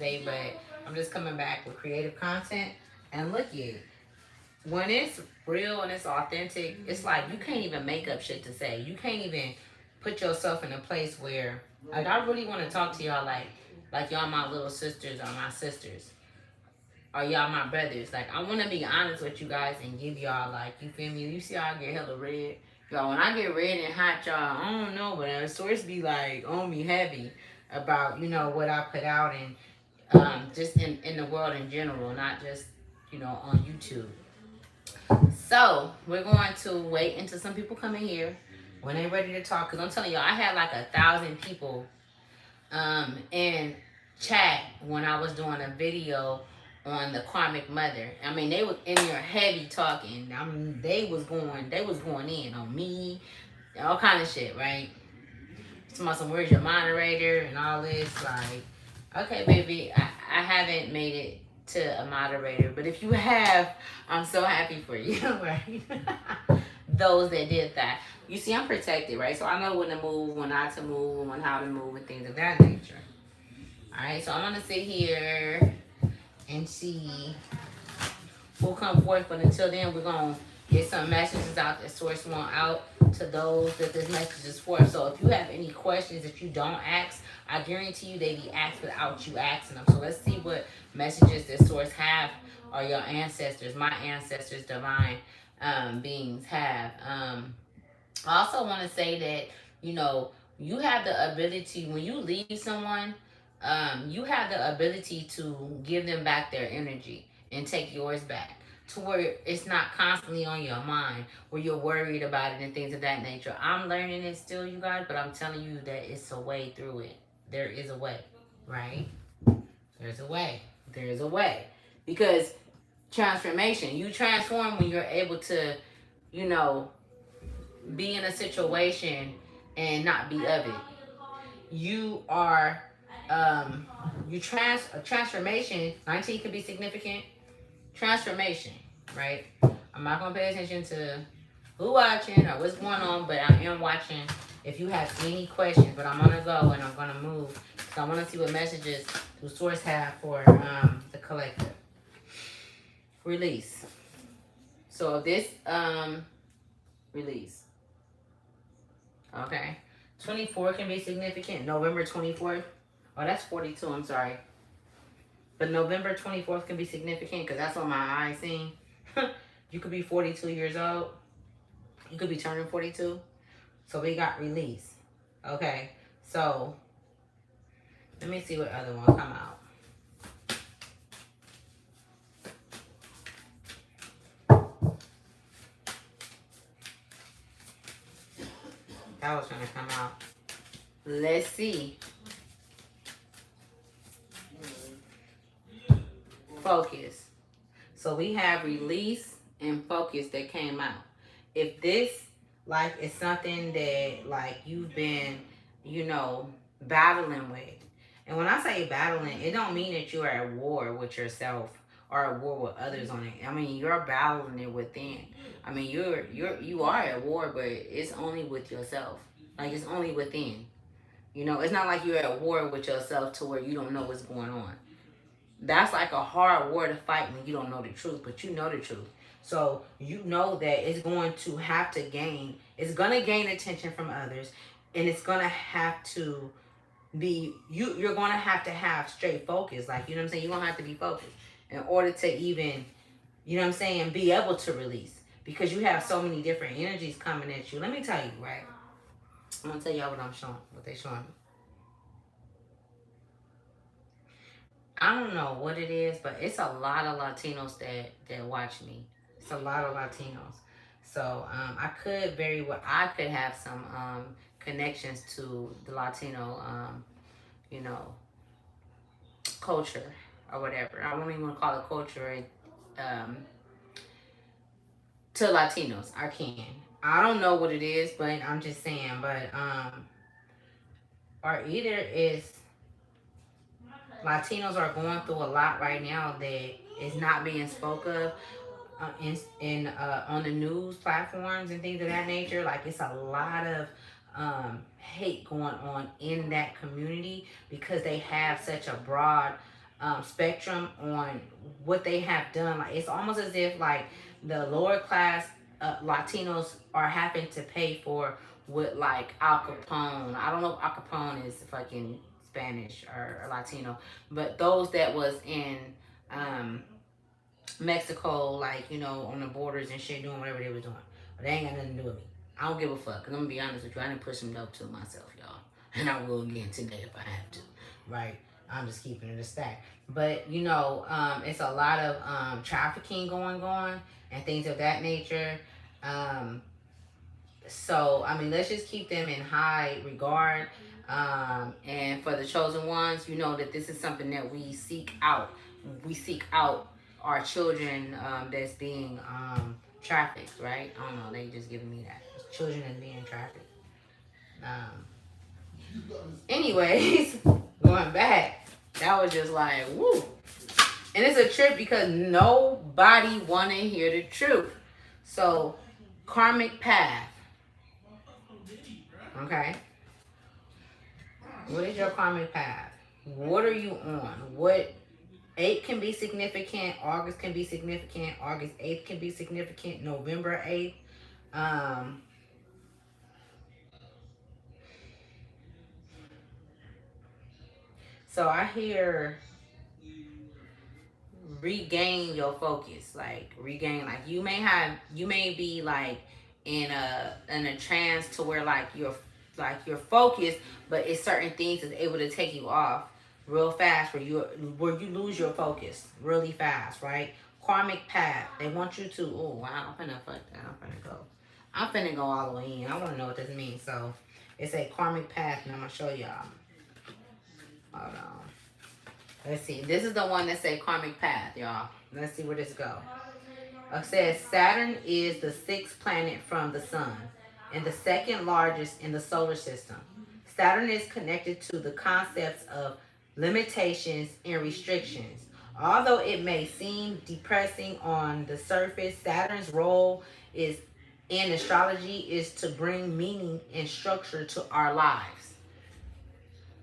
today, but I'm just coming back with creative content. And look at when it's real and it's authentic, it's like you can't even make up shit to say. You can't even put yourself in a place where like I really want to talk to y'all like y'all my little sisters or my sisters or y'all my brothers. Like I want to be honest with you guys and give y'all like you feel me. You see how I get hella red, y'all. When I get red and hot, y'all, I don't know, but the source be like on me heavy about what I put out and just in the world in general, not just on YouTube. So we're going to wait until some people come in here when they're ready to talk. Cause I'm telling y'all, I had like 1,000 people in chat when I was doing a video on the karmic mother. I mean, they was in there heavy talking. I mean, they was going in on me, all kind of shit, right? Some where's your moderator and all this. Like, okay, baby, I haven't made it to a moderator, but if you have, I'm so happy for you, right? Those that did that. You see, I'm protected, right? So I know when to move, when not to move, when how to move, and things of that nature. All right, so I'm gonna sit here and see who'll come forth. But until then, we're gonna get some messages out that Source want out to those that this message is for. So if you have any questions that you don't ask, I guarantee you they be asked without you asking them. So let's see what messages that Source have or your ancestors, my ancestors, divine beings have. I also want to say that you have the ability when you leave someone, you have the ability to give them back their energy and take yours back to where it's not constantly on your mind where you're worried about it and things of that nature. I'm learning it still, you guys, but I'm telling you that it's a way through it. There is a way, right? There's a way. There is a way. Because transformation, you transform when you're able to, you know, be in a situation and not be of it. You are you trans a transformation. 19 can be significant. Transformation, right? I'm not gonna pay attention to who watching or what's going on, but I am watching. If you have any questions, but I'm gonna go and I'm gonna move. So I want to see what messages the source have for the collective release. So this release, okay, 24 can be significant. November 24th. Oh, that's 42. I'm sorry. But November 24th can be significant because that's on my eye scene. You could be 42 years old. You could be turning 42. So we got release. Okay. So let me see what other one come out. That was trying to come out. Let's see. Focus. So we have release and focus that came out. If this like is something that like you've been, battling with. And when I say battling, it don't mean that you're at war with yourself or at war with others on it. I mean, you're battling it within. I mean, you are at war, but it's only with yourself. Like it's only within. It's not like you're at war with yourself to where you don't know what's going on. That's like a hard war to fight when you don't know the truth, but you know the truth. So you know that it's going to have to gain, it's going to gain attention from others, and it's going to have to be, you're going to have straight focus. Like, you know what I'm saying? You're going to have to be focused in order to even, you know what I'm saying, be able to release. Because you have so many different energies coming at you. Let me tell you, right? I'm going to tell y'all what I'm showing, what they're showing me. I don't know what it is, but it's a lot of Latinos that watch me. It's a lot of Latinos. So I could have some connections to the Latino, you know, culture or whatever. I don't even want to call it culture. Um, to Latinos, I can. I don't know what it is, but I'm just saying. But or either is Latinos are going through a lot right now that is not being spoke of in on the news platforms and things of that nature. Like it's a lot of hate going on in that community because they have such a broad spectrum on what they have done. Like it's almost as if like the lower class Latinos are having to pay for what like Al Capone. I don't know if Al Capone is fucking Spanish or Latino, but those that was in um, Mexico, like you know, on the borders and shit, doing whatever they was doing. But they ain't got nothing to do with me. I don't give a fuck. Cause I'm gonna be honest with you, I didn't push some dope to myself, y'all, and I will again today if I have to. Right? I'm just keeping it a stack. But you know, it's a lot of trafficking going on and things of that nature. Um, so I mean, let's just keep them in high regard. And for the chosen ones, you know that this is something that we seek out. We seek out our children that's being trafficked, right? I don't know. They just giving me that children that's being trafficked. Anyways, going back, that was just like woo. And it's a trip because nobody want to hear the truth. So, karmic path. Okay. What is your karmic path? What are you on? What 8 can be significant. August can be significant. August 8th can be significant. November 8th. So I hear regain your focus. Like regain. Like you may be like in a trance to where like you're focused, but it's certain things that's able to take you off real fast where you lose your focus really fast, right? Karmic path. They want you to wow, I'm finna fuck that. I'm finna go all the way in. I wanna know what this means. So it's a karmic path and I'm gonna show y'all. Hold on. Let's see. This is the one that say karmic path, y'all. Let's see where this go. It says Saturn is the 6th planet from the sun and the 2nd largest in the solar system. Saturn is connected to the concepts of limitations and restrictions. Although it may seem depressing on the surface, Saturn's role is in astrology is to bring meaning and structure to our lives.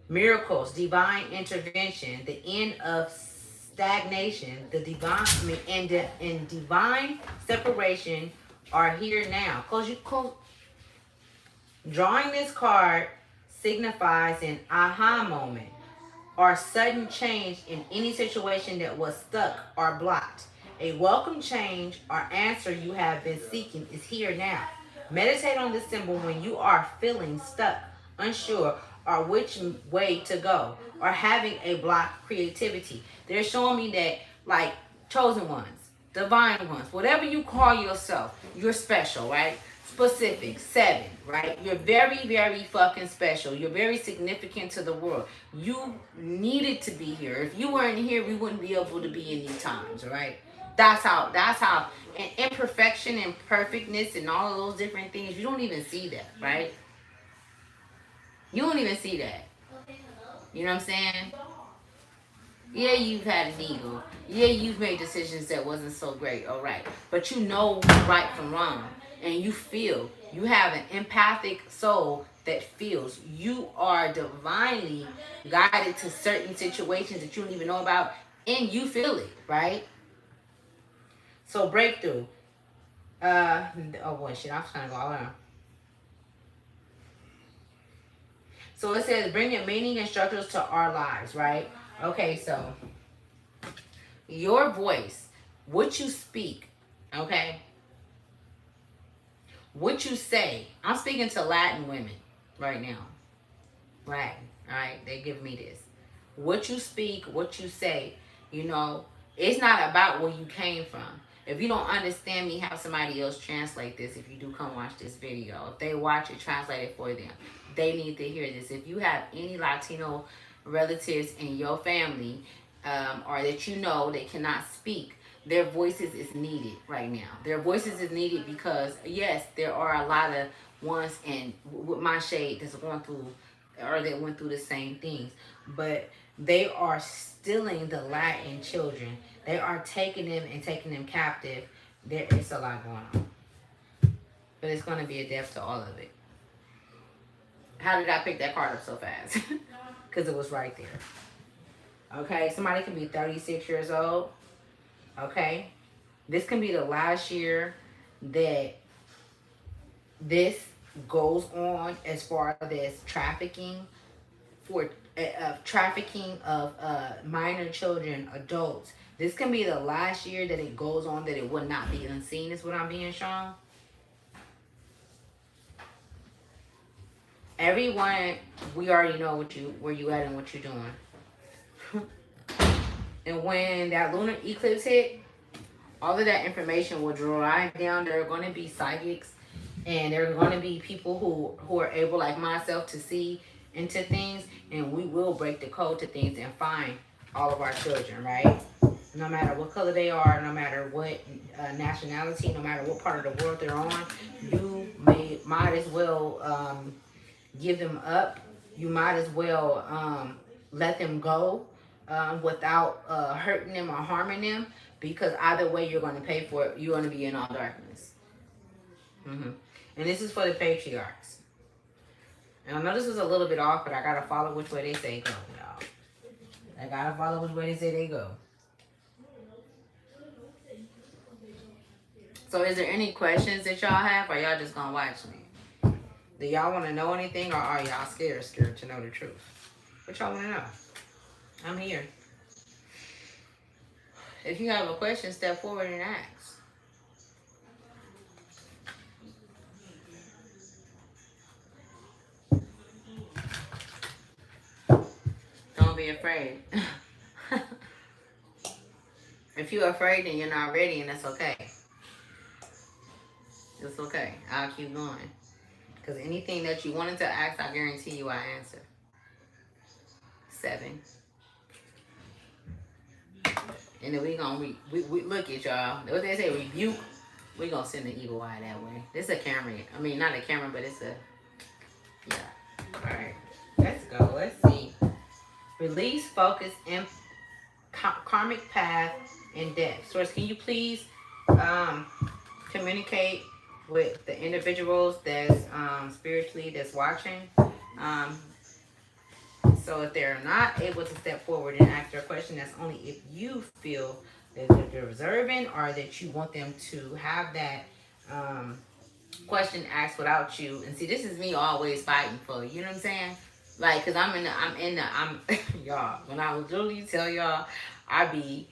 Miracles, divine intervention, the end of stagnation, the divine and divine separation are here now. Drawing this card signifies an aha moment or sudden change in any situation that was stuck or blocked. A welcome change or answer you have been seeking is here now. Meditate on this symbol when you are feeling stuck, unsure, or which way to go, or having a blocked creativity. They're showing me that, like, chosen ones, divine ones, whatever you call yourself, you're special, right? Specific, 7, right? You're very, very fucking special. You're very significant to the world. You needed to be here. If you weren't here, we wouldn't be able to be in these times, right? That's how, and imperfection and perfectness and all of those different things, you don't even see that, right? You don't even see that. You know what I'm saying? Yeah, you've had an ego. Yeah, you've made decisions that wasn't so great, all right. But you know right from wrong. And you feel. You have an empathic soul that feels. You are divinely guided to certain situations that you don't even know about. And you feel it, right? So breakthrough. Oh boy, shit, I'm trying to go all around. So it says bringing meaning and structures to our lives, right? Okay, so your voice, what you speak, okay? What you say. I'm speaking to Latin women right now. Latin, all right? They give me this. What you speak, what you say, you know, it's not about where you came from. If you don't understand me, have somebody else translate this if you do come watch this video. If they watch it, translate it for them. They need to hear this. If you have any Latino relatives in your family or that you know they cannot speak, their voices is needed right now. Their voices is needed because, yes, there are a lot of ones in with my shade that's going through or that went through the same things. But they are stealing the Latin children. They are taking them captive. There is a lot going on. But it's going to be a death to all of it. How did I pick that card up so fast? Because it was right there. Okay, somebody can be 36 years old. Okay, this can be the last year that this goes on as far as for trafficking of minor children, adults. This can be the last year that it goes on that it would not be unseen. Is what I'm being shown. Everyone, we already know where you at and what you're doing. And when that lunar eclipse hit, all of that information will drive down. There are going to be psychics, and there are going to be people who are able, like myself, to see into things, and we will break the code to things and find all of our children, right? No matter what color they are, no matter what nationality, no matter what part of the world they're on, you might as well give them up. You might as well let them go without hurting them or harming them, because either way you're going to pay for it. You're going to be in all darkness. And this is for the patriarchs. And I know this is a little bit off, but I got to follow which way they say go, y'all. I got to follow which way they say they go. So is there any questions that y'all have, or y'all just going to watch me? Do y'all want to know anything, or are y'all scared to know the truth? What y'all want to know? I'm here. If you have a question, step forward and ask. Don't be afraid. If you're afraid, then you're not ready, and that's okay. It's okay. I'll keep going. Because anything that you wanted to ask, I guarantee you I answer. 7. And then we gonna we look at y'all. What they say, rebuke. We gonna send the evil eye that way. This is a camera. I mean, not a camera, but it's a, yeah. All right, let's go. Let's see. Release, focus, and karmic path and depth. Source, can you please communicate with the individuals that's spiritually that's watching? So if they're not able to step forward and ask their question, that's only if you feel that they're observant, or that you want them to have that question asked without you. And see, this is me always fighting for, you know what I'm saying? Like, cause I'm y'all, when I literally tell y'all, I be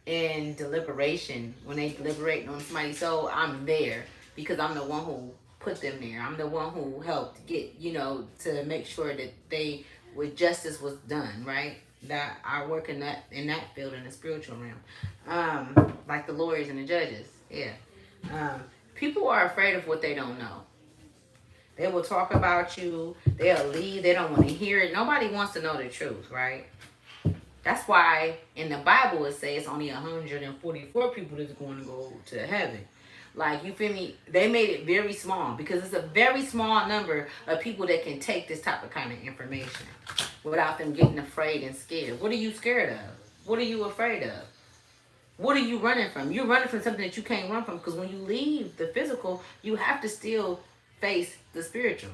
in deliberation when they deliberating on somebody's soul. I'm there because I'm the one who put them there. I'm the one who helped get, to make sure that they, with justice was done, right? That I work in that field, in the spiritual realm, like the lawyers and the judges. Yeah, people are afraid of what they don't know. They will talk about you. They'll leave. They don't want to hear it. Nobody wants to know the truth, right? That's why in the Bible it says it's only 144 people that's going to go to heaven. Like, you feel me? They made it very small because it's a very small number of people that can take this type of kind of information without them getting afraid and scared. What are you scared of? What are you afraid of? What are you running from? You're running from something that you can't run from, because when you leave the physical, you have to still face the spiritual.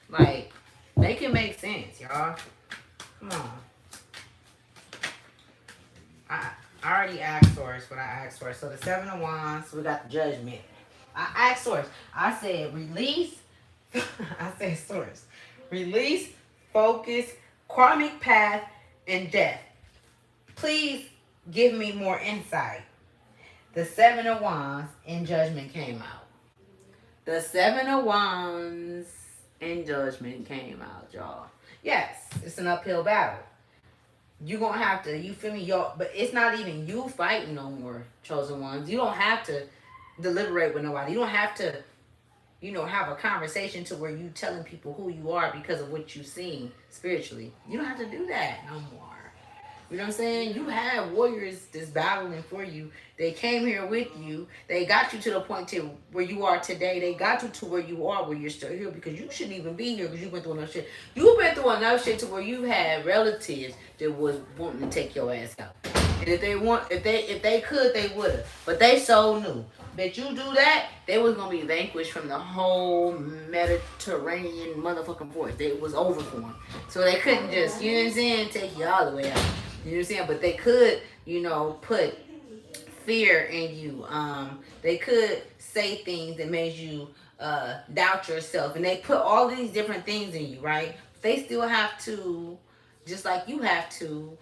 Like, make it make sense, y'all. Come on. I already asked Source what I asked for. So the 7 of Wands, we got the Judgment. I asked Source. I said release. I said Source. Release, focus, karmic path, and death. Please give me more insight. The 7 of Wands and Judgment came out. The 7 of Wands and Judgment came out, y'all. Yes, it's an uphill battle. You're going to have to, you feel me, y'all? But it's not even you fighting no more, chosen ones. You don't have to deliberate with nobody. You don't have to, have a conversation to where you telling people who you are because of what you've seen spiritually. You don't have to do that no more. You know what I'm saying? You have warriors that's battling for you. They came here with you. They got you to the point to where you are today. They got you to where you are, where you're still here, because you shouldn't even be here because you went through enough shit. You've been through enough shit to where you had relatives that was wanting to take your ass out. And if they could, they would have. But they so knew. that you do that, they was gonna be vanquished from the whole Mediterranean motherfucking force. It was over for them. So they couldn't just, you know what I'm saying, take you all the way out. You know what I'm saying? But they could, you know, put fear in you. They could say things that made you doubt yourself. And they put all these different things in you, right? They still have to, just like you have to,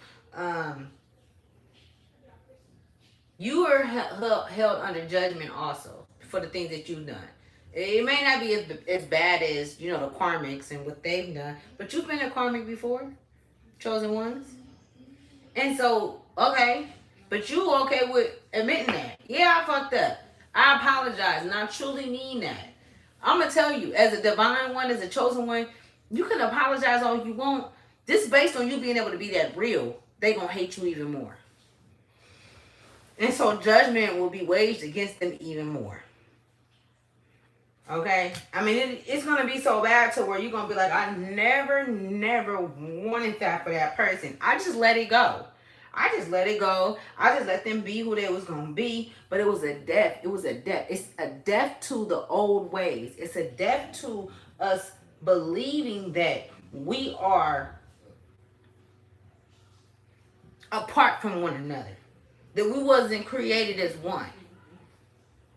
you are held under judgment also for the things that you've done. It may not be as bad as, you know, the karmics and what they've done, but you've been a karmic before, chosen ones. And so, okay, but you okay with admitting that? Yeah, I fucked up. I apologize, and I truly mean that. I'm gonna tell you, as a divine one, as a chosen one, you can apologize all you want. This based on you being able to be that real. They gonna hate you even more. And so judgment will be waged against them even more. Okay? I mean, it's going to be so bad to where you're going to be like, I never wanted that for that person. I just let it go. I just let it go. I just let them be who they was going to be. But it was a death. It was a death. It's a death to the old ways. It's a death to us believing that we are apart from one another. That we wasn't created as one.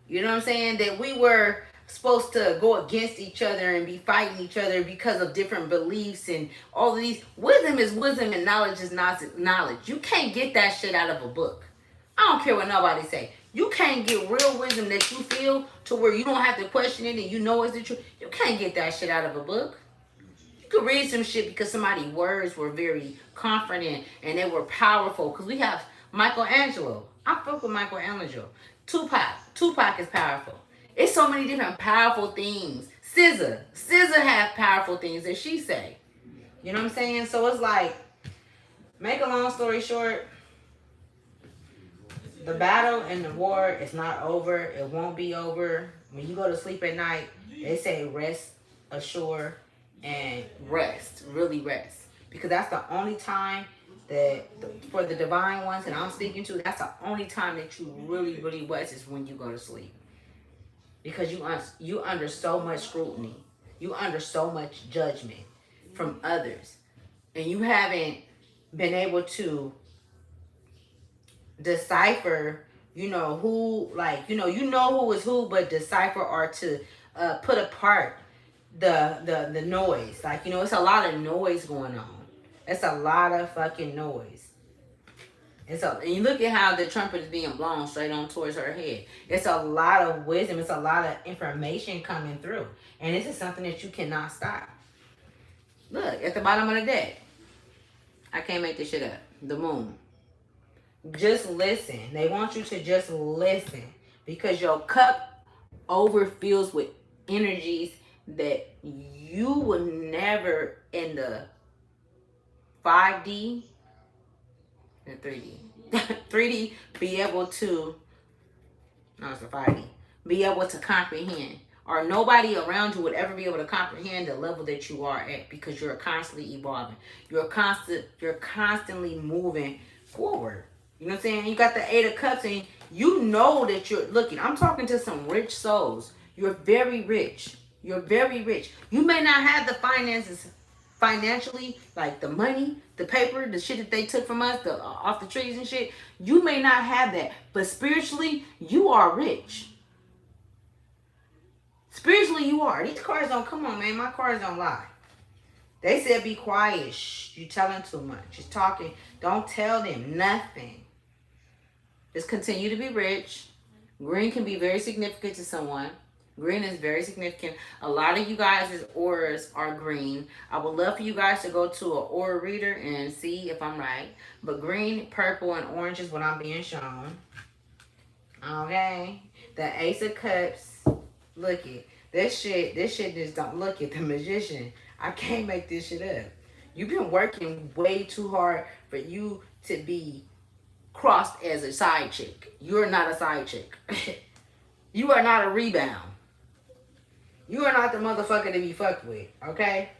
You know what I'm saying? That we were supposed to go against each other and be fighting each other because of different beliefs and all of these. Wisdom is wisdom and knowledge is not knowledge. You can't get that shit out of a book. I don't care what nobody say. You can't get real wisdom that you feel to where you don't have to question it and you know it's the truth. You can't get that shit out of a book. You could read some shit because somebody's words were very confident and they were powerful. Because we have Michelangelo. I fuck with Michelangelo. Tupac is powerful. It's so many different powerful things. SZA have powerful things that she say. You know what I'm saying? So it's like, make a long story short, the battle and the war is not over. It won't be over. When you go to sleep at night, they say rest assure and rest. Really rest. Because that's the only time that for the divine ones and I'm speaking to, that's the only time that you really rest is when you go to sleep. Because you under so much scrutiny. You under so much judgment from others. And you haven't been able to decipher, you know, who, like, you know who is who, but decipher or to put apart the noise. Like, you know, it's a lot of noise going on. It's a lot of fucking noise. And so, and you look at how the trumpet is being blown straight on towards her head. It's a lot of wisdom. It's a lot of information coming through. And this is something that you cannot stop. Look, at the bottom of the deck. I can't make this shit up. The moon. Just listen. They want you to just listen. Because your cup overfills with energies that you will never in the 5D and 3D. 3D be able to, no, it's a 5D, be able to comprehend. Or nobody around you would ever be able to comprehend the level that you are at because you're constantly evolving. You're constantly moving forward. You know what I'm saying? You got the 8 of Cups and you know that you're looking. I'm talking to some rich souls. You're very rich. You're very rich. You may not have the finances financially, like the money, the paper, the shit that they took from us, the off the trees and shit. You may not have that, but spiritually, you are rich. Spiritually, you are. These cards don't, come on, man. My cards don't lie. They said be quiet. Shh, you telling too much. Just talking. Don't tell them nothing. Just continue to be rich. Green can be very significant to someone. Green is very significant. A lot of you guys' auras are green. I would love for you guys to go to an aura reader and see if I'm right. But green, purple, and orange is what I'm being shown. Okay. The Ace of Cups. Look it. This shit just don't look at the Magician. I can't make this shit up. You've been working way too hard for you to be crossed as a side chick. You're not a side chick. You are not a rebound. You are not the motherfucker to be fucked with, okay?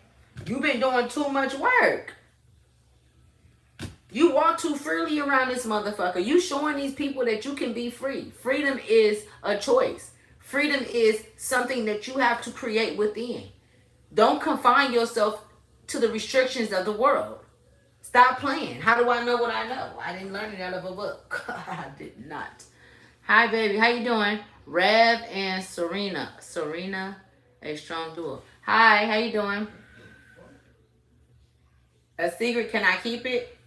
You've been doing too much work. You walk too freely around this motherfucker. You showing these people that you can be free. Freedom is a choice. Freedom is something that you have to create within. Don't confine yourself to the restrictions of the world. Stop playing. How do I know what I know? I didn't learn it out of a book. I did not. Hi, baby. How you doing? Rev and Serena. Serena, a strong duo. Hi, how you doing? A secret, can I keep it?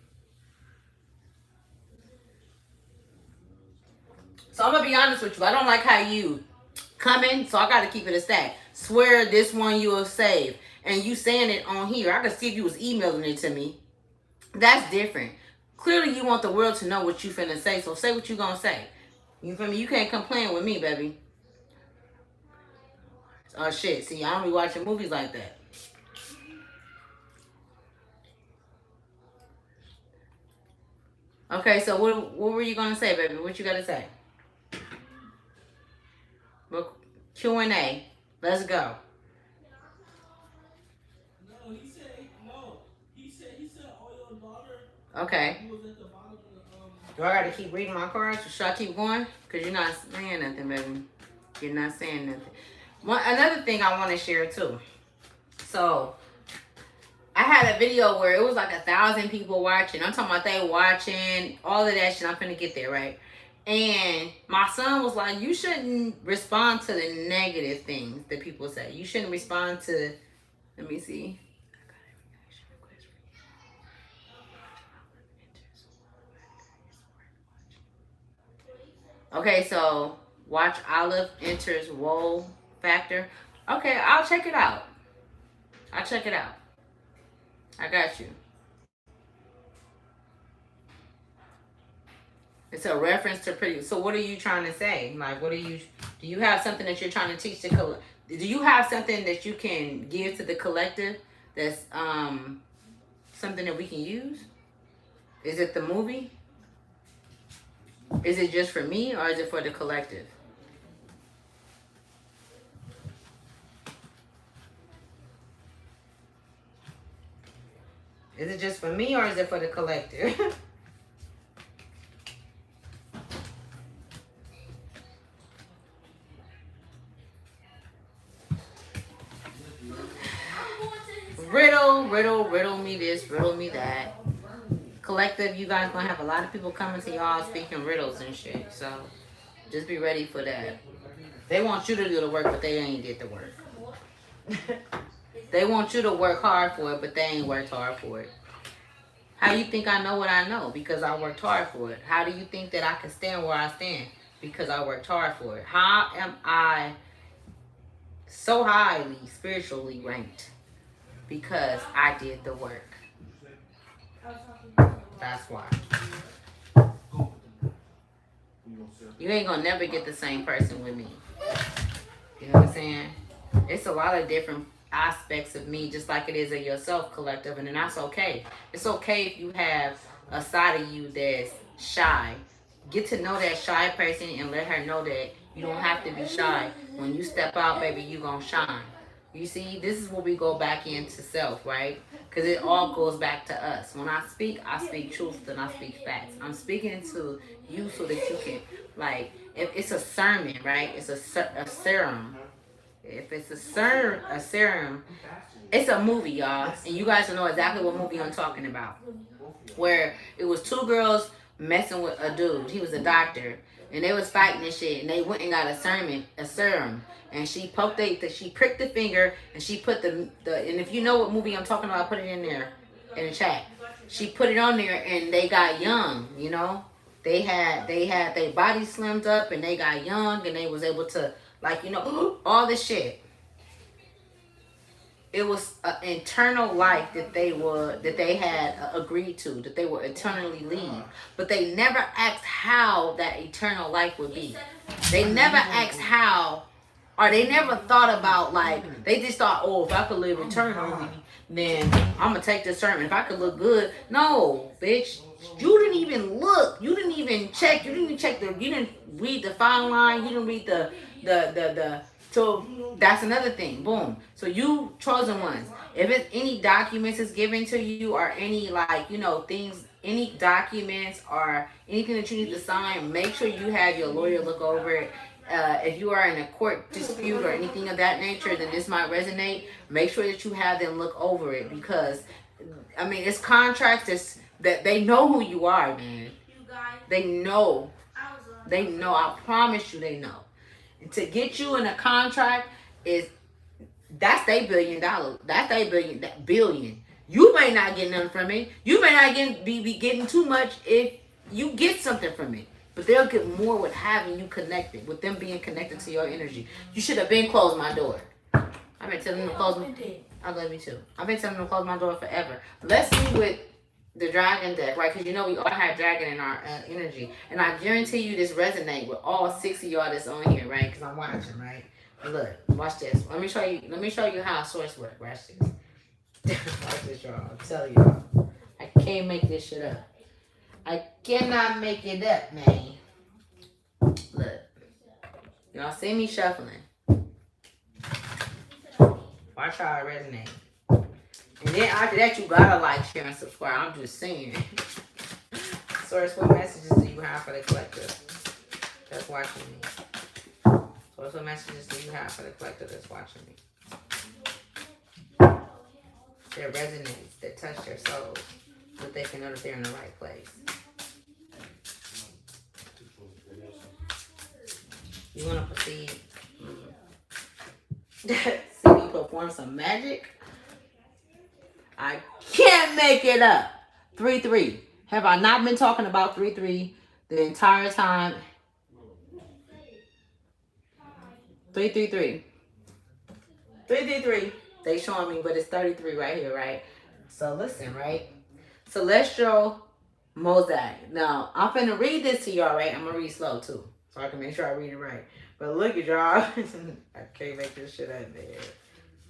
So I'm gonna be honest with you. I don't like how you come in, so I gotta keep it a stack. Swear this one you will save. And you saying it on here. I could see if you was emailing it to me. That's different. Clearly you want the world to know what you finna say, so say what you gonna say. You feel me? You can't complain with me, baby. Oh shit, see, I don't be watching movies like that. Okay, so what were you gonna say, baby? What you gotta say? Well, Q&A. Let's go. Okay. Do I gotta keep reading my cards or should I keep going? Because you're not saying nothing, baby. You're not saying nothing. Another thing I want to share too. So, I had a video where it was like 1,000 people watching. I'm talking about they watching, all of that shit. I'm finna get there, right? And my son was like, you shouldn't respond to the negative things that people say. You shouldn't respond to, let me see. Okay, so watch Olive enters Woe Factor. Okay, I'll check it out. I'll check it out. I got you. It's a reference to pretty. So what are you trying to say? Like, what are you? Do you have something that you're trying to teach the do you have something that you can give to the collective that's something that we can use? Is it the movie? Is it just for me or is it for the collective? Is it just for me or is it for the collective? riddle me this, riddle me that. Collective, you guys gonna have a lot of people coming to y'all speaking riddles and shit. So just be ready for that. They want you to do the work, but they ain't did the work. They want you to work hard for it, but they ain't worked hard for it. How you think I know what I know? Because I worked hard for it. How do you think that I can stand where I stand? Because I worked hard for it. How am I so highly spiritually ranked? Because I did the work. That's why. You ain't gonna never get the same person with me. You know what I'm saying? It's a lot of different aspects of me, just like it is of yourself, collective, and then that's okay. It's okay if you have a side of you that's shy. Get to know that shy person and let her know that you don't have to be shy. When you step out, baby, you gonna shine. You see, this is where we go back into self, right? Because it all goes back to us. When I speak truth and I speak facts. I'm speaking to you so that you can, like, if it's a sermon, right? It's a serum. If it's a serum, it's a movie, y'all. And you guys will know exactly what movie I'm talking about. Where it was two girls messing with a dude. He was a doctor. And they was fighting and shit. And they went and got a serum. And she she pricked the finger and she put and if you know what movie I'm talking about, put it in there in the chat. She put it on there and they got young, you know. They had their body slimmed up and they got young and they was able to, like, you know, all this shit. It was an internal life that they had agreed to, that they would eternally lead. But they never asked how that eternal life would be. They never asked how, or they never thought about, like, they just thought, oh, if I could live eternally, then I'm going to take this sermon. If I could look good. No, bitch. You didn't even look. You didn't even check. You didn't read the fine line. You didn't read the so that's another thing. Boom. So you chosen ones. If it's any documents is given to you or any, like, you know, things any documents or anything that you need to sign, make sure you have your lawyer look over it. If you are in a court dispute or anything of that nature, then this might resonate. Make sure that you have them look over it, because I mean, it's contracts that they know who you are, man. They know. They know. I promise you, they know. And to get you in a contract is that's they $1 billion. That's they billion. You may not get nothing from it. You may not be getting too much if you get something from it. But they'll get more with having you connected, with them being connected to your energy. You should have been closed my door. I've been telling them to close my door. I love you too. I've been telling them to close my door forever. Let's see with the dragon deck, right? Because you know we all have dragon in our energy. And I guarantee you this resonate with all 6 of y'all that's on here, right? Because I'm watching, right? Look, watch this. Let me show you how source work. Watch this. Watch this, y'all. I'm telling y'all. I can't make this shit up. I cannot make it up, man. Look. Y'all see me shuffling. Watch how it resonate. And then after that, you gotta like, share, and subscribe. I'm just saying. Source, what messages do you have for the collective that's watching me? Source, what messages do you have for the collective that's watching me? That resonates, that touch their souls, so that they can know that they're in the right place. You want to proceed? See me perform some magic? I can't make it up. 3-3. Have I not been talking about 3-3 the entire time? 3-3-3. 3-3-3. They showing me, but it's 33 right here, right? So listen, right? Celestial mosaic. Now, I'm finna read this to y'all, right? I'm gonna read slow too, so I can make sure I read it right. But look at y'all. I can't make this shit up, man.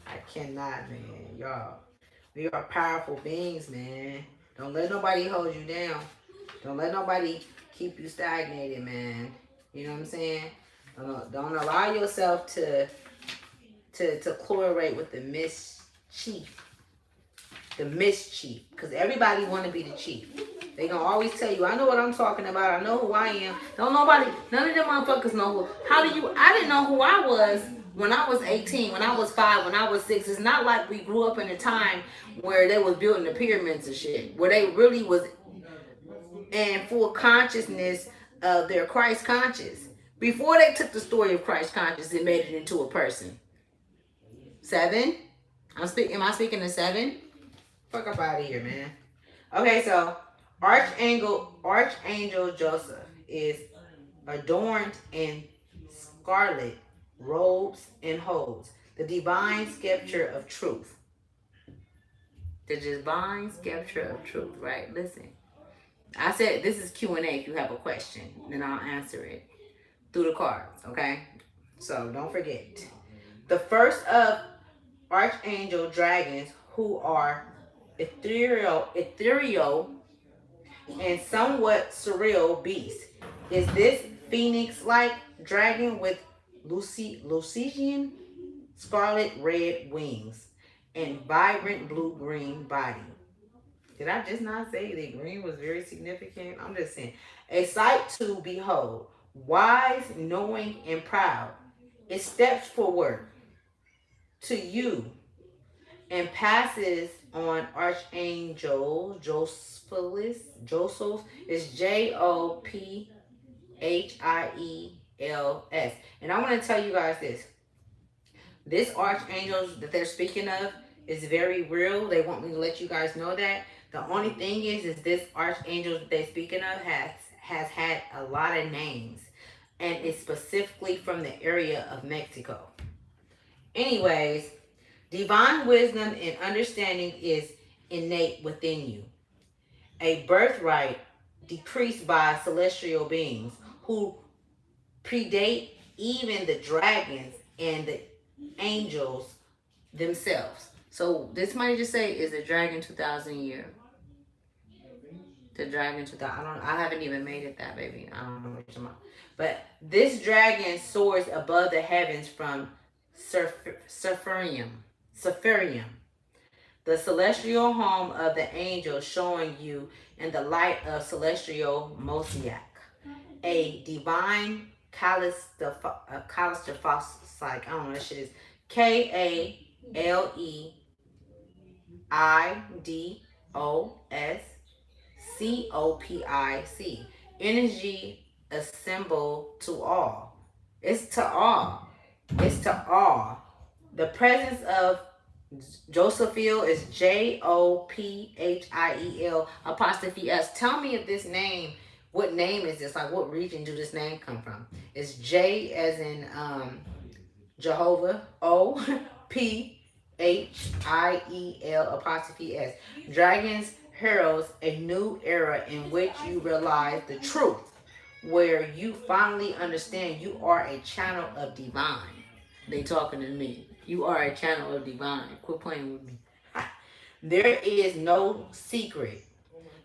I cannot, man. Y'all. We are powerful beings, man. Don't let nobody hold you down. Don't let nobody keep you stagnated, man. You know what I'm saying? Don't allow yourself to chlorate with the mischief. The mischief. Because everybody want to be the chief. They gonna always tell you, I know what I'm talking about. I know who I am. None of them motherfuckers know who. I didn't know who I was when I was 18, when I was 5, when I was 6. It's not like we grew up in a time where they was building the pyramids and shit. Where they really was in full consciousness of their Christ conscious. Before they took the story of Christ conscious and made it into a person. 7? Am I speaking to 7? Fuck up out of here, man. Okay, so Archangel Joseph is adorned in scarlet robes and holds the divine scepter of truth. The divine scepter of truth, right? Listen. I said this is Q&A. If you have a question, then I'll answer it through the cards, okay? So don't forget. The first of Archangel dragons, who are ethereal and somewhat surreal beasts, is this phoenix-like dragon with Lucian scarlet red wings and vibrant blue-green body. Did I just not say that green was very significant? I'm just saying. A sight to behold, wise, knowing, and proud. It steps forward to you and passes on Archangel Josephus. It's Jophiels. And I want to tell you guys this. This archangel that they're speaking of is very real. They want me to let you guys know that. The only thing is this archangel that they're speaking of has had a lot of names. And it's specifically from the area of Mexico. Anyways, divine wisdom and understanding is innate within you. A birthright decreased by celestial beings who predate even the dragons and the angels themselves. So this might just say is the dragon 2,000 year. The dragon 2,000. I haven't even made it that, baby. I don't know what you're talking about. But this dragon soars above the heavens from Sephirium. the celestial home of the angels, showing you in the light of celestial mosaic, a divine Calistophiles, I don't know what shit is. KALEIDOSCOPIC. Energy assemble to all. It's to all. It's to all. The presence of Josephiel is JOPHIEL apostrophe S. Tell me if this name, what name is this? Like, what region do this name come from? It's J as in Jehovah, OPHIEL apostrophe S. Dragons, heroes, a new era in which you realize the truth, where you finally understand you are a channel of divine. They talking to me. You are a channel of divine. Quit playing with me. There is no secret.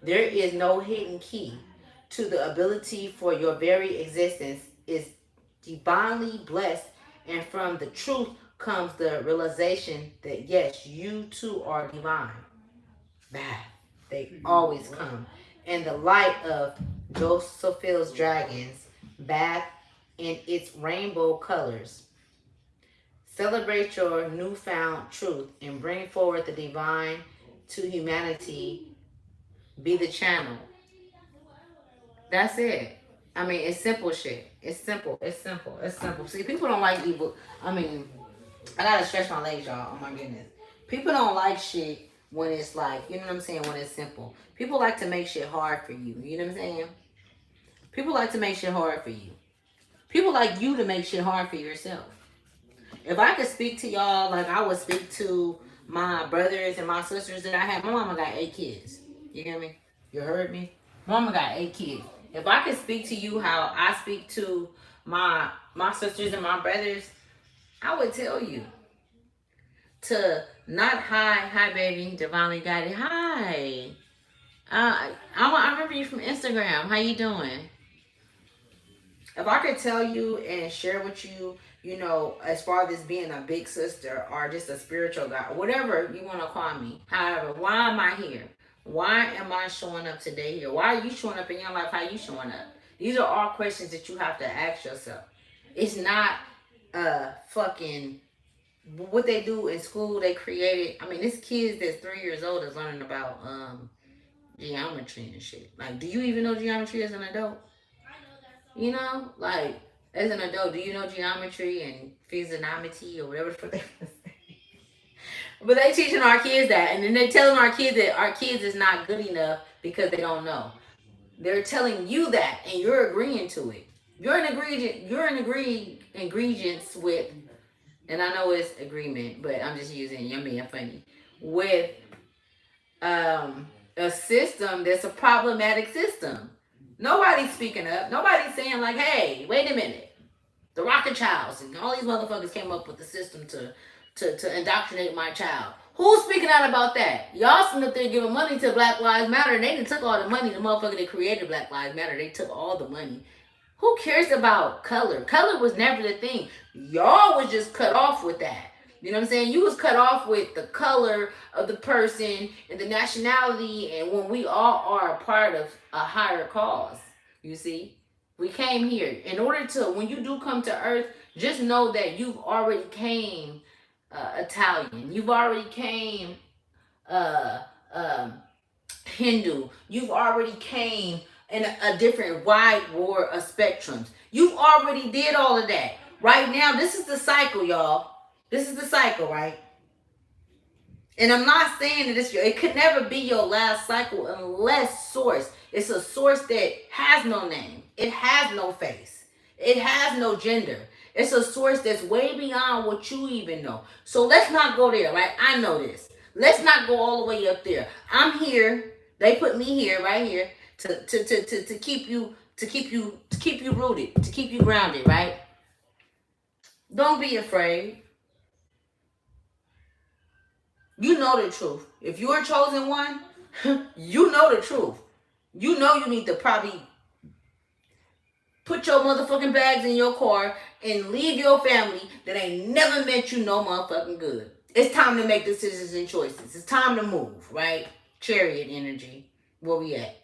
There is no hidden key to the ability for your very existence is divinely blessed, and from the truth comes the realization that yes, you too are divine. Bah, they always come. And the light of Joseph's dragons bath in its rainbow colors. Celebrate your newfound truth and bring forward the divine to humanity. Be the channel. That's it. I mean, it's simple shit. It's simple. It's simple. It's simple. See, people don't like evil. I mean, I gotta stretch my legs, y'all. Oh my goodness. People don't like shit when it's like, you know what I'm saying, when it's simple. People like to make shit hard for you. You know what I'm saying? People like to make shit hard for you. People like you to make shit hard for yourself. If I could speak to y'all like I would speak to my brothers and my sisters that I have, my mama got 8 kids. You hear me? You heard me? Mama got 8 kids. If I could speak to you how I speak to my sisters and my brothers, I would tell you to not hi baby, divinely guided. Hi. I remember you from Instagram. How you doing? If I could tell you and share with you, you know, as far as being a big sister or just a spiritual guy, whatever you want to call me. However, why am I here? Why am I showing up today here? Why are you showing up in your life? How you showing up? These are all questions that you have to ask yourself. It's not fucking what they do in school. They created. I mean, this kid that's 3 years old is learning about geometry and shit. Like, do you even know geometry as an adult? You know, like as an adult, do you know geometry and physiognomy or whatever the fuck they say? But they teaching our kids that, and then they're telling our kids that our kids is not good enough because they don't know. They're telling you that, and you're agreeing to it. You're an ingredients with, and I know it's agreement, but I'm just using you're being funny with a system that's a problematic system. Nobody's speaking up. Nobody's saying like, hey, wait a minute. The Rothschilds and all these motherfuckers came up with the system to indoctrinate my child. Who's speaking out about that? Y'all sitting up there giving money to Black Lives Matter, and they done took all the money. The motherfucker that created Black Lives Matter, they took all the money. Who cares about color? Color was never the thing. Y'all was just cut off with that. You know what I'm saying? You was cut off with the color of the person and the nationality, and when we all are a part of a higher cause, you see? We came here. In order to, when you do come to earth, just know that you've already came Italian. You've already came Hindu. You've already came in a different wide world of spectrums. You've already did all of that. Right now, this is the cycle, y'all. This is the cycle, right? And I'm not saying that it could never be your last cycle unless source. It's a source that has no name. It has no face. It has no gender. It's a source that's way beyond what you even know. So let's not go there, right? I know this. Let's not go all the way up there. I'm here. They put me here, right here, to keep you rooted, to keep you grounded, right? Don't be afraid. You know the truth. If you're a chosen one, you know the truth. You know you need to probably put your motherfucking bags in your car and leave your family that ain't never meant you no motherfucking good. It's time to make decisions and choices. It's time to move, right? Chariot energy. Where we at?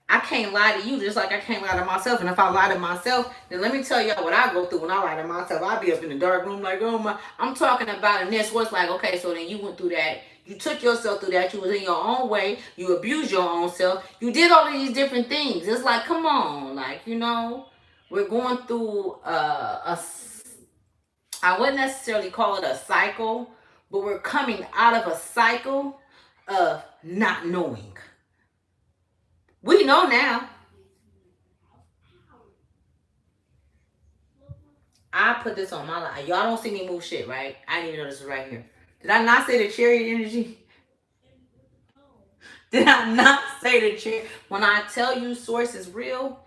I can't lie to you just like I can't lie to myself. And if I lie to myself, then let me tell y'all what I go through when I lie to myself. I'll be up in the dark room like, oh my, I'm talking about and this was like, okay, so then you went through that. You took yourself through that. You was in your own way. You abused your own self. You did all of these different things. It's like, come on, like, you know, we're going through I wouldn't necessarily call it a cycle, but we're coming out of a cycle of not knowing. We know now. I put this on my line. Y'all don't see me move shit, right? I didn't even know this was right here. Did I not say the chariot energy? Did I not say the chariot? When I tell you source is real,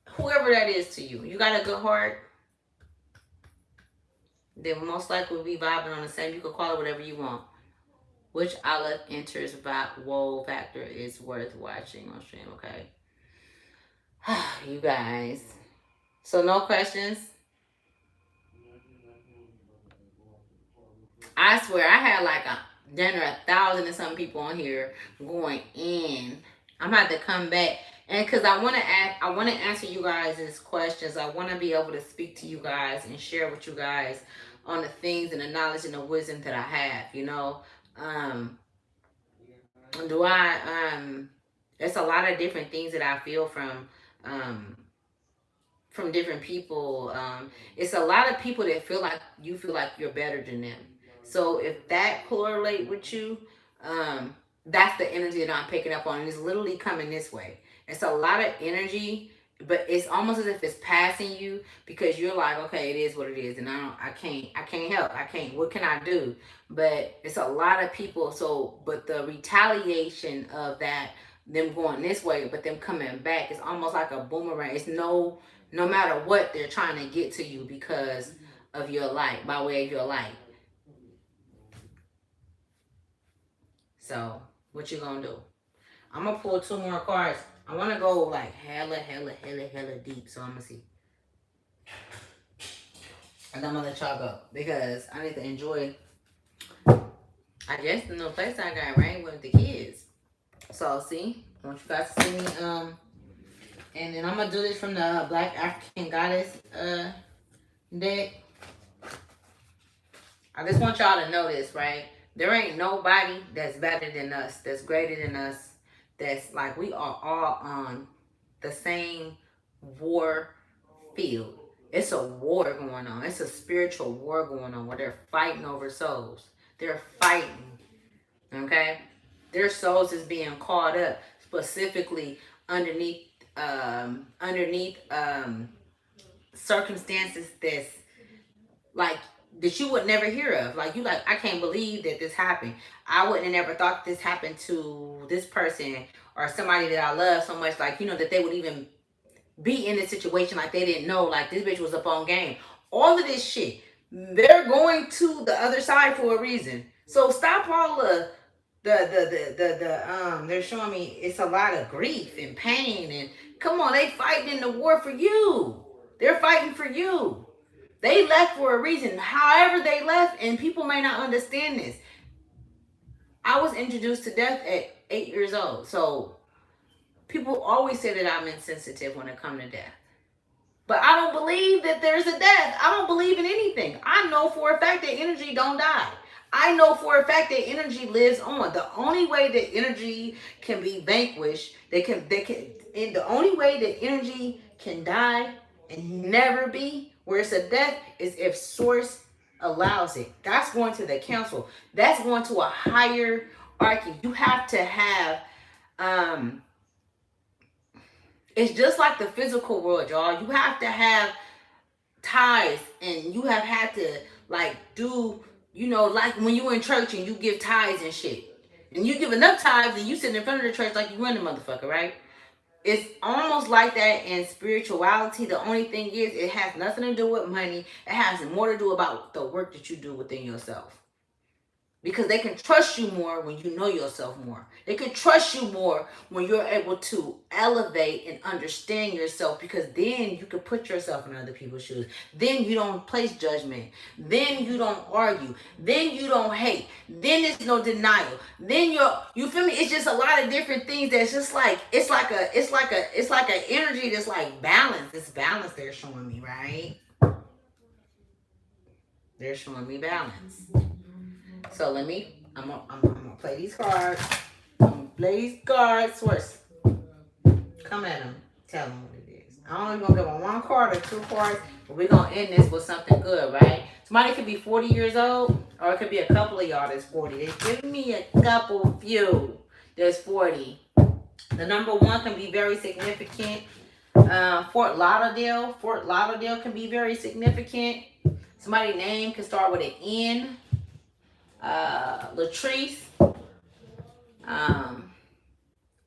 whoever that is to you, you got a good heart, then most likely we'll be vibing on the same. You can call it whatever you want. Which Aleph enters woe factor is worth watching on stream, okay? You guys. So no questions? I swear, I had like a dinner 1,000 and some people on here going in. I'm about to come back, and because I want to answer you guys' questions. I want to be able to speak to you guys and share with you guys on the things and the knowledge and the wisdom that I have. You know, it's a lot of different things that I feel from different people. It's a lot of people that feel like you feel like you're better than them. So if that correlate with you, that's the energy that I'm picking up on. And it's literally coming this way. It's a lot of energy, but it's almost as if it's passing you because you're like, okay, it is what it is, and I can't help. I can't. What can I do? But it's a lot of people. So, but the retaliation of that, them going this way, but them coming back, it's almost like a boomerang. It's no matter what, they're trying to get to you because of your light, by way of your light. So, what you gonna do? I'm gonna pull 2 more cards. I wanna go like hella deep. So I'm gonna see. And I'm gonna let y'all go because I need to enjoy, I guess, the new place I got, right, with the kids. So see, I want you guys to see me. And then I'm gonna do this from the Black African Goddess deck. I just want y'all to know this, right? There ain't nobody that's better than us, that's greater than us, that's like, we are all on the same war field. It's a war going on. It's a spiritual war going on where they're fighting over souls. They're fighting, okay? Their souls is being caught up specifically underneath circumstances that's like that you would never hear of. Like, you like, I can't believe that this happened. I wouldn't have never thought this happened to this person or somebody that I love so much, like, you know, that they would even be in this situation. Like, they didn't know, like, this bitch was up on game. All of this shit, they're going to the other side for a reason. So stop all they're showing me it's a lot of grief and pain, and come on, they fighting in the war for you. They're fighting for you. They left for a reason. However they left, and people may not understand this. I was introduced to death at 8 years old. So people always say that I'm insensitive when it comes to death. But I don't believe that there's a death. I don't believe in anything. I know for a fact that energy don't die. I know for a fact that energy lives on. The only way that energy can be vanquished, and the only way that energy can die and never be where it's a death is if source allows it. That's going to the council. That's going to a higher archy. You have to have it's just like the physical world, y'all. You have to have tithes, and you have had to like do, you know, like when you in church and you give tithes and shit. And you give enough tithes and you sit in front of the church like you run the motherfucker, right? It's almost like that in spirituality. The only thing is, it has nothing to do with money. It has more to do about the work that you do within yourself. Because they can trust you more when you know yourself more. They can trust you more when you're able to elevate and understand yourself, because then you can put yourself in other people's shoes. Then you don't place judgment. Then you don't argue. Then you don't hate. Then there's no denial. Then you feel me? It's just a lot of different things that's just like it's like an energy that's like balance. It's balance they're showing me, right? They're showing me balance. So I'm gonna play these cards. I'm gonna play these cards first. Come at them. Tell them what it is. I'm only gonna give them one card or two cards, but we're gonna end this with something good, right? Somebody could be 40 years old, or it could be a couple of y'all that's 40. They give me a couple few that's 40. The number one can be very significant. Fort Lauderdale can be very significant. Somebody's name can start with an N. Latrice,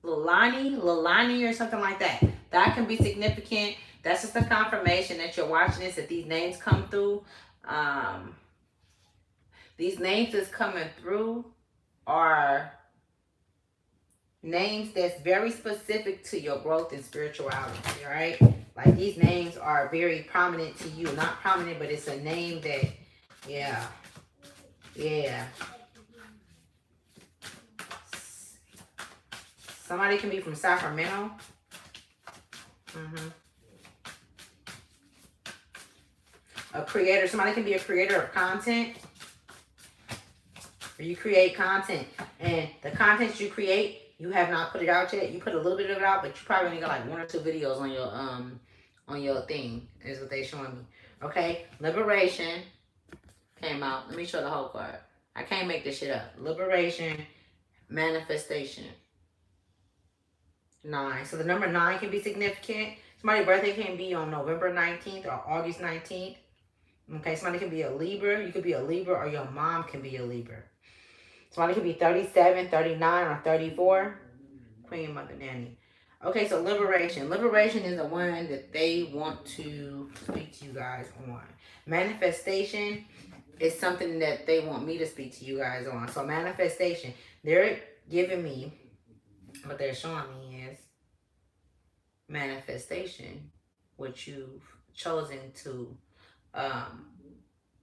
Lalani or something like that. That can be significant. That's just a confirmation that you're watching this, that these names come through. These names that's coming through are names that's very specific to your growth and spirituality, all right? Like these names are very prominent to you. Not prominent, but it's a name that, yeah. Somebody can be from Sacramento. A creator. Somebody can be a creator of content. Or you create content. And the content you create, you have not put it out yet. You put a little bit of it out, but you probably only got like 1 or 2 videos on your thing, is what they showing me. Okay? Liberation came out. Let me show the whole card. I can't make this shit up. Liberation, manifestation. 9. So the number 9 can be significant. Somebody's birthday can be on November 19th or August 19th. Okay, somebody can be a Libra. You could be a Libra, or your mom can be a Libra. Somebody could be 37, 39, or 34. Queen Mother Nanny. Okay, so liberation. Liberation is the one that they want to speak to you guys on. Manifestation is something that they want me to speak to you guys on. So manifestation, they're giving me, what they're showing me is manifestation, what you've chosen to,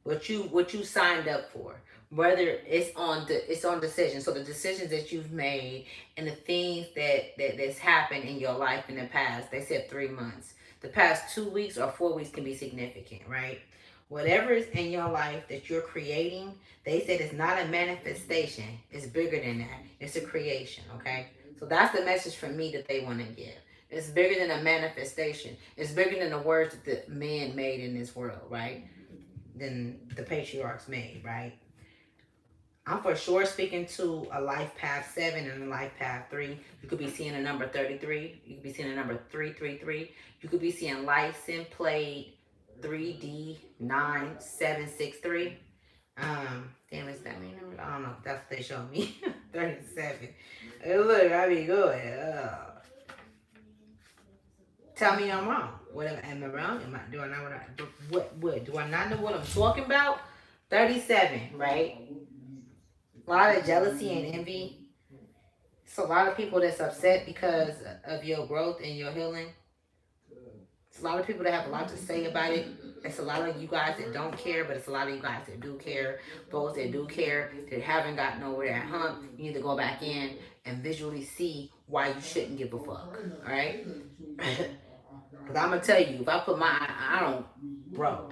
what you signed up for. Whether it's on decision. So the decisions that you've made and the things that's happened in your life in the past. They said 3 months. The past 2 weeks or 4 weeks can be significant, right? Whatever is in your life that you're creating, they said it's not a manifestation. It's bigger than that. It's a creation, okay? So that's the message from me that they want to give. It's bigger than a manifestation. It's bigger than the words that the man made in this world, right? Than the patriarchs made, right? I'm for sure speaking to a life path 7 and a life path 3. You could be seeing a number 33. You could be seeing a number 333. You could be seeing license plate 3D9763. Damn, is that mean number? I don't know. That's what they showed me. 37. Hey, look, I be good. Tell me I'm wrong. Am I wrong? Do I know what do I not know what I'm talking about? 37, right? A lot of jealousy and envy. It's a lot of people that's upset because of your growth and your healing. It's a lot of people that have a lot to say about it. It's a lot of you guys that don't care, but it's a lot of you guys that do care. Those that do care, that haven't gotten over that hump, you need to go back in and visually see why you shouldn't give a fuck. Alright? Because I'm going to tell you, if I put bro.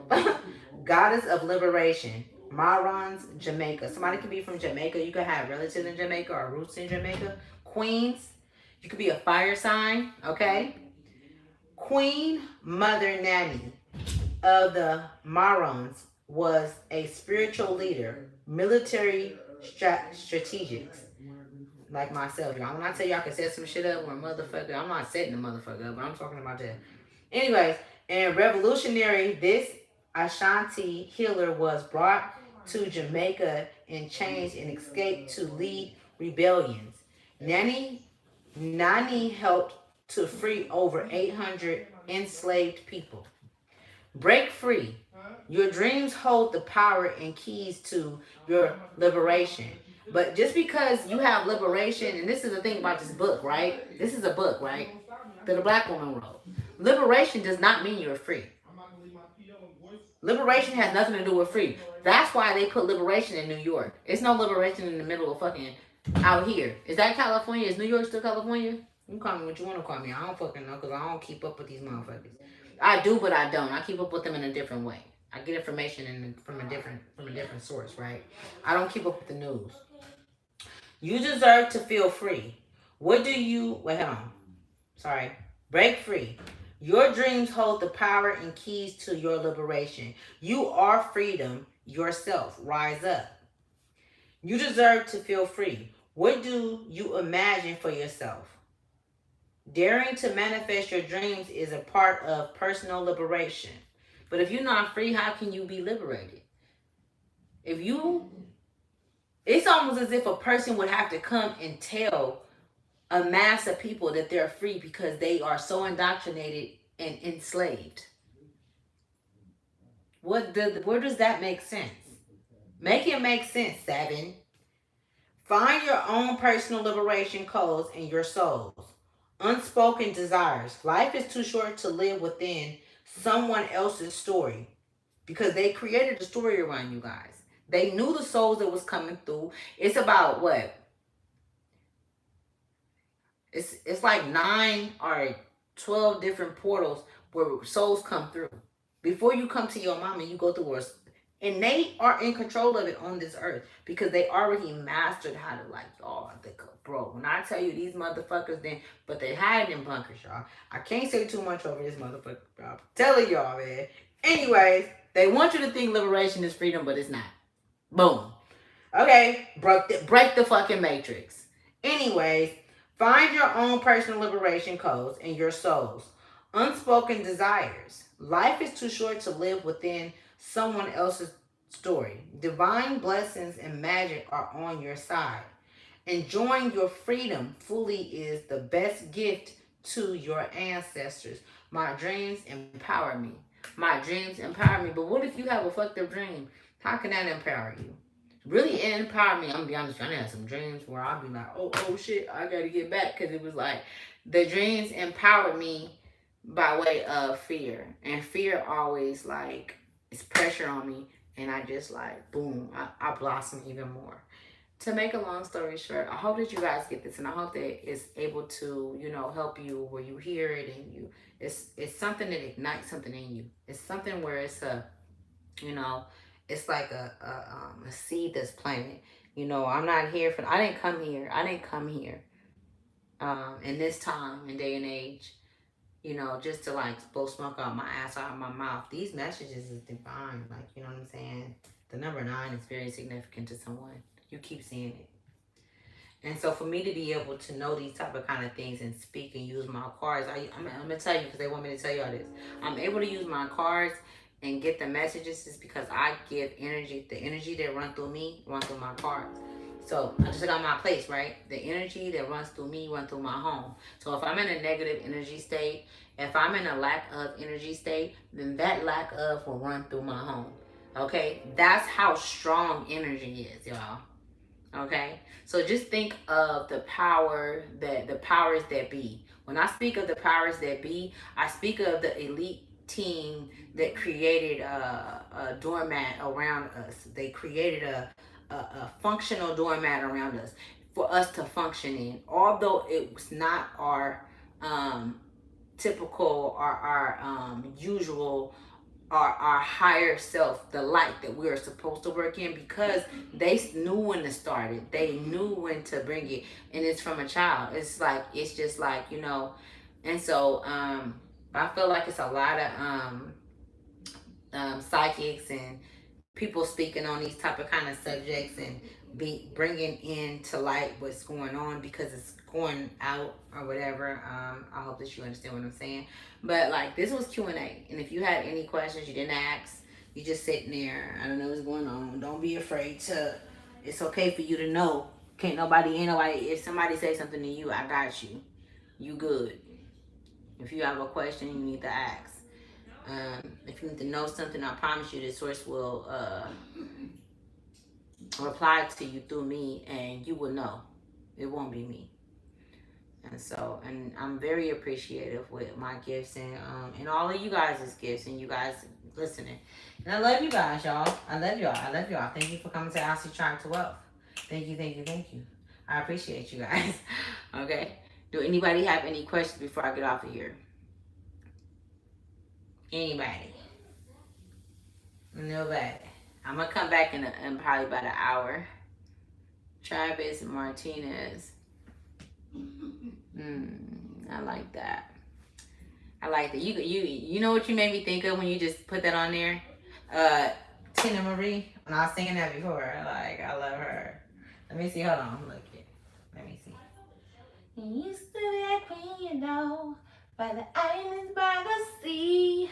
Goddess of Liberation. Marons, Jamaica. Somebody could be from Jamaica. You could have relatives in Jamaica or roots in Jamaica. Queens. You could be a fire sign, okay? Queen Mother Nanny of the Marons was a spiritual leader, military strategics, like myself. Y'all, when I tell you I can set some shit up or motherfucker, I'm not setting the motherfucker up, but I'm talking about that. Anyways, and revolutionary, this Ashanti healer was brought to Jamaica and changed and escaped to lead rebellions. Nani helped to free over 800 enslaved people. Break free. Your dreams hold the power and keys to your liberation. But just because you have liberation, and this is the thing about this book, right? This is a book, right? That a black woman wrote. Liberation does not mean you're free. Liberation has nothing to do with free. That's why they put liberation in New York. It's no liberation in the middle of fucking out here. Is that California? Is New York still California? You can call me what you want to call me. I don't fucking know because I don't keep up with these motherfuckers. I do, but I don't. I keep up with them in a different way. I get information from a different source, right? I don't keep up with the news. You deserve to feel free. What do you wait? Hold on. Sorry. Break free. Your dreams hold the power and keys to your liberation. You are freedom yourself. Rise up. You deserve to feel free. What do you imagine for yourself? Daring to manifest your dreams is a part of personal liberation. But if you're not free, how can you be liberated? It's almost as if a person would have to come and tell a mass of people that they're free because they are so indoctrinated and enslaved. Where does that make sense? Make it make sense, Seven. Find your own personal liberation codes in your souls. Unspoken desires. Life is too short to live within someone else's story because they created a story around you guys. They knew the souls that was coming through. It's about what? It's like 9 or 12 different portals where souls come through. Before you come to your mama, you go through and they are in control of it on this earth because they already mastered how to bro. When I tell you these motherfuckers, but they hide in bunkers, y'all. I can't say too much over this motherfucker, bro. I'm telling y'all, man. Anyways, they want you to think liberation is freedom, but it's not. Boom. Okay, break the fucking matrix. Anyways, find your own personal liberation codes in your souls. Unspoken desires. Life is too short to live within someone else's story. Divine blessings and magic are on your side. Enjoying your freedom fully is the best gift to your ancestors. My dreams empower me. My dreams empower me. But what if you have a fucked up dream? How can that empower you? Really empower me. I'm gonna be honest, I had some dreams where I'll be like, oh shit, I gotta get back. Because it was like, the dreams empowered me by way of fear. And fear always like, it's pressure on me. And I just like, boom, I blossom even more. To make a long story short, I hope that you guys get this, and I hope that it's able to, help you where you hear it and it's something that ignites something in you. It's something where it's it's like a seed that's planted. I'm not here I didn't come here in this time and day and age, just to like blow smoke out my ass out of my mouth. These messages is divine, like, you know what I'm saying? The number 9 is very significant to someone. You keep seeing it. And so for me to be able to know these type of kind of things and speak and use my cards, I'm going to tell you because they want me to tell y'all this. I'm able to use my cards and get the messages is because I give energy. The energy that runs through me, run through my cards. So I just got my place, right? The energy that runs through me, run through my home. So if I'm in a negative energy state, if I'm in a lack of energy state, then that lack of will run through my home. Okay? That's how strong energy is, y'all. Okay, so just think of the powers that be. When I speak of the powers that be, I speak of the elite team that created a doormat around us. They created a functional doormat around us for us to function in. Although it was not our typical or our usual our higher self, the light that we are supposed to work in, because they knew when to start it. They knew when to bring it. And it's from a child. It's just like, and so I feel like it's a lot of psychics and people speaking on these type of kind of subjects and bringing into light what's going on because it's going out or whatever. I hope that you understand what I'm saying. But like, this was Q&A, and if you had any questions you didn't ask, you just sitting there, I don't know what's going on, don't be afraid to. It's okay for you to know. Ain't nobody. If somebody say something to you, I got you. You good. If you have a question, you need to ask. If you need to know something, I promise you, the source will reply to you through me, and you will know. It won't be me. And so, and I'm very appreciative with my gifts and all of you guys' gifts and you guys listening. And I love you guys, y'all. I love y'all. I love y'all. Thank you for coming to Alcy Tribe to Wealth. Thank you, thank you, thank you. I appreciate you guys. Okay. Do anybody have any questions before I get off of here? Anybody? Nobody. I'm gonna come back in probably about an hour. Travis Martinez. I like that. I like that. You know what you made me think of when you just put that on there? Tina Marie. When I was singing that before, like I love her. Let me see. Hold on. Look it. Let me see. You used to be a queen, you know, by the islands, by the sea,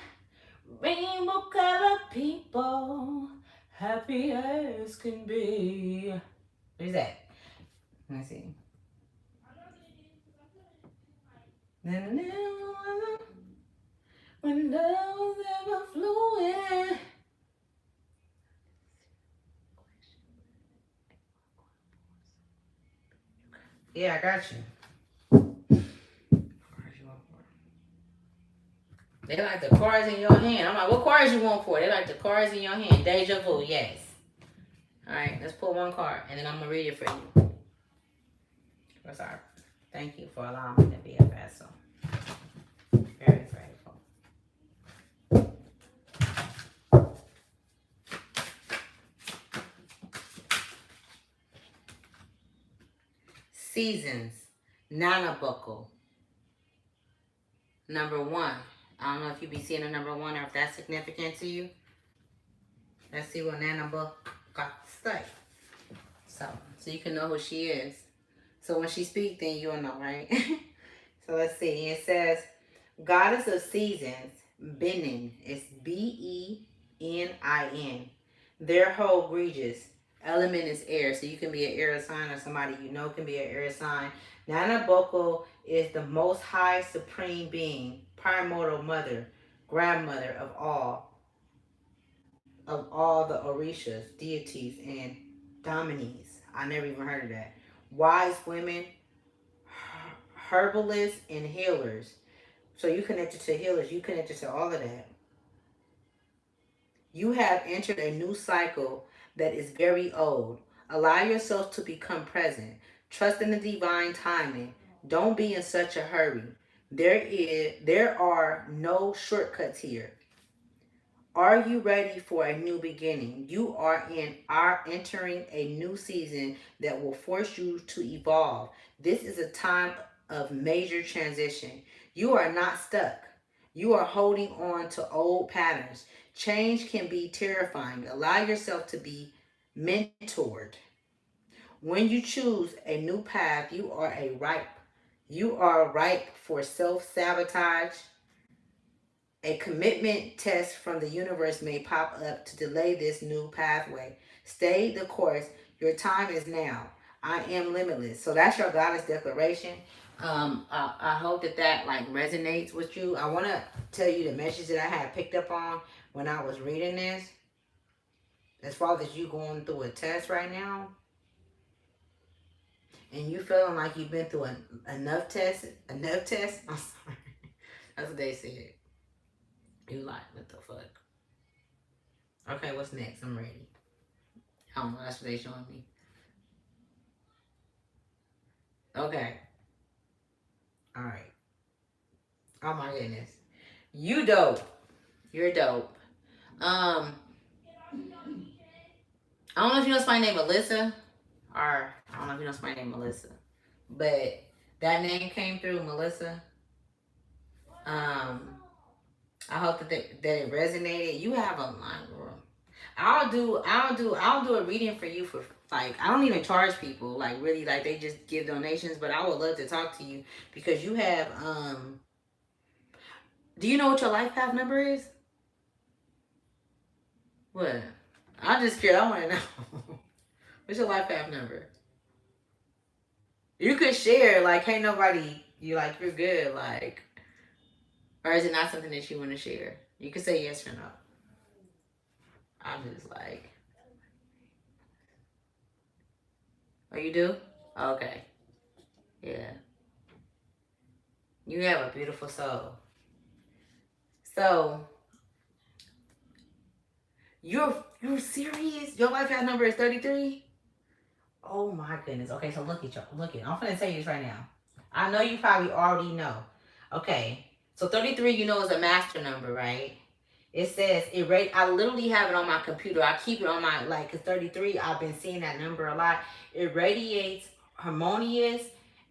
rainbow colored people, happy as can be. What is that? Let me see. When love was ever fluid. Yeah, I got you. They like the cards in your hand. I'm like, what cards you want for? They like the cards in your hand. Deja vu, yes. All right, let's pull one card, and then I'm gonna read it for you. What's our? Thank you for allowing me to be a vessel. Very grateful. Seasons, Nana Buckle. Number 1. I don't know if you be seeing a number 1 or if that's significant to you. Let's see what Nana Buckle got to say. So you can know who she is. So when she speaks, then you'll know, right? So let's see. It says, Goddess of Seasons, Benin. It's Benin. Their whole egregious. Element is air. So you can be an air sign or somebody you know can be an air sign. Nana Boko is the most high supreme being, primordial mother, grandmother of all the Orishas, deities, and dominies. I never even heard of that. Wise women, herbalists, and healers. So you connected to healers. You connected to all of that. You have entered a new cycle that is very old. Allow yourself to become present. Trust in the divine timing. Don't be in such a hurry. There are no shortcuts here. Are you ready for a new beginning? You are entering a new season that will force you to evolve. This is a time of major transition. You are not stuck. You are holding on to old patterns. Change can be terrifying. Allow yourself to be mentored. When you choose a new path, you are ripe for self-sabotage. A commitment test from the universe may pop up to delay this new pathway. Stay the course. Your time is now. I am limitless. So that's your goddess declaration. I hope that like resonates with you. I want to tell you the message that I had picked up on when I was reading this. As far as you going through a test right now, and you feeling like you've been through enough tests. I'm sorry. That's what they said. You like, what the fuck? Okay, what's next? I'm ready. I don't know. That's what they showing me. Okay. All right. Oh my goodness. You dope. You're dope. I don't know if you know somebody named Melissa, or I don't know if you know somebody named Melissa, but that name came through, Melissa. I hope that it resonated. You have a line, girl. I'll do a reading for you for like, I don't even charge people, like really, like they just give donations, but I would love to talk to you because you have do you know what your life path number is? What? I'm just curious. I want to know. What's your life path number? You could share, like, ain't nobody, you're good, like, or is it not something that you want to share? You can say yes or no. I'm just like, oh, you do? Okay. Yeah. You have a beautiful soul. So, you're serious? Your life path number is 33? Oh my goodness. Okay, so look at y'all. Look at. I'm gonna tell you this right now. I know you probably already know. Okay. So 33, you know, is a master number, right? It says it rate. I literally have it on my computer. I keep it on my like. Cause 33, I've been seeing that number a lot. It radiates harmonious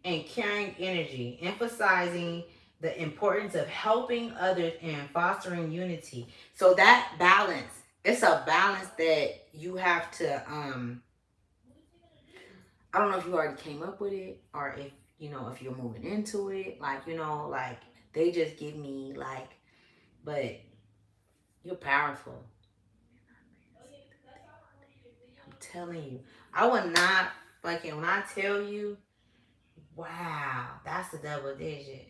and caring energy, emphasizing the importance of helping others and fostering unity. So that balance, it's a balance that you have to I don't know if you already came up with it or if you know if you're moving into it. Like, you know, like they just give me like, but you're powerful. I'm telling you. I would not fucking when I tell you, wow, that's a double digit.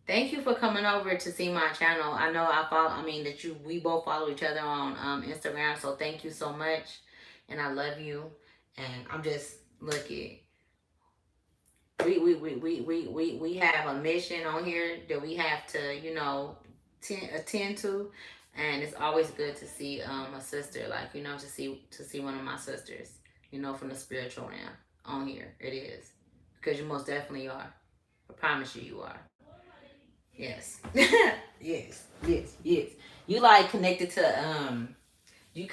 Thank you for coming over to see my channel. I know I follow I mean that you we both follow each other on Instagram, so thank you so much. And I love you. And I'm just looking. We have a mission on here that we have to, you know, attend to, and it's always good to see a sister, like, you know, to see one of my sisters, you know, from the spiritual realm on here. It is because you most definitely are. I promise you, you are. Yes, yes, yes, yes. You like connected to you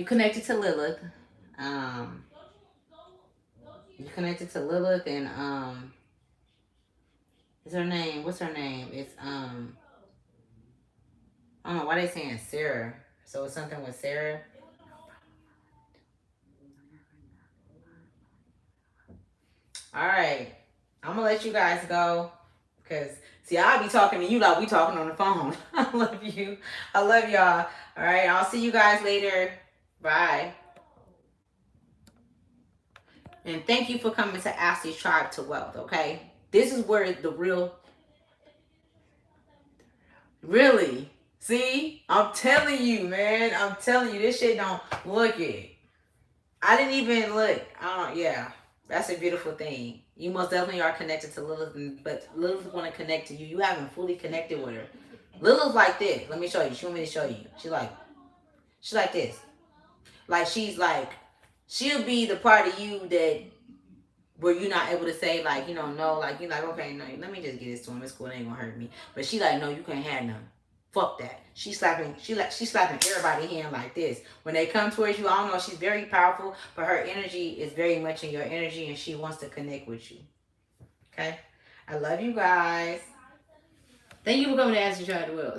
connected to Lilith. Um, you connected to Lilith and is her name? What's her name? It's I don't know why they saying Sarah. So it's something with Sarah. All right, I'm gonna let you guys go because see, I'll be talking to you like we talking on the phone. I love you. I love y'all. All right, I'll see you guys later. Bye. And thank you for coming to Ashley's Tribe to Wealth. Okay, this is where the real, really. See, I'm telling you, man. I'm telling you, this shit don't look it. I didn't even look. Yeah, that's a beautiful thing. You most definitely are connected to Lilith, but Lilith want to connect to you. You haven't fully connected with her. Lilith's like this. Let me show you. She want me to show you. She's like this. Like she's like, she'll be the part of you that where you're not able to say like, you know, no, like you're like, okay, no, let me just get this to him. It's cool. It ain't gonna hurt me. But she like, no, you can't have none. Fuck that. She's slapping everybody hand like this. When they come towards you, I don't know, she's very powerful, but her energy is very much in your energy and she wants to connect with you. Okay? I love you guys. Thank you for coming to Ask You Try to Will.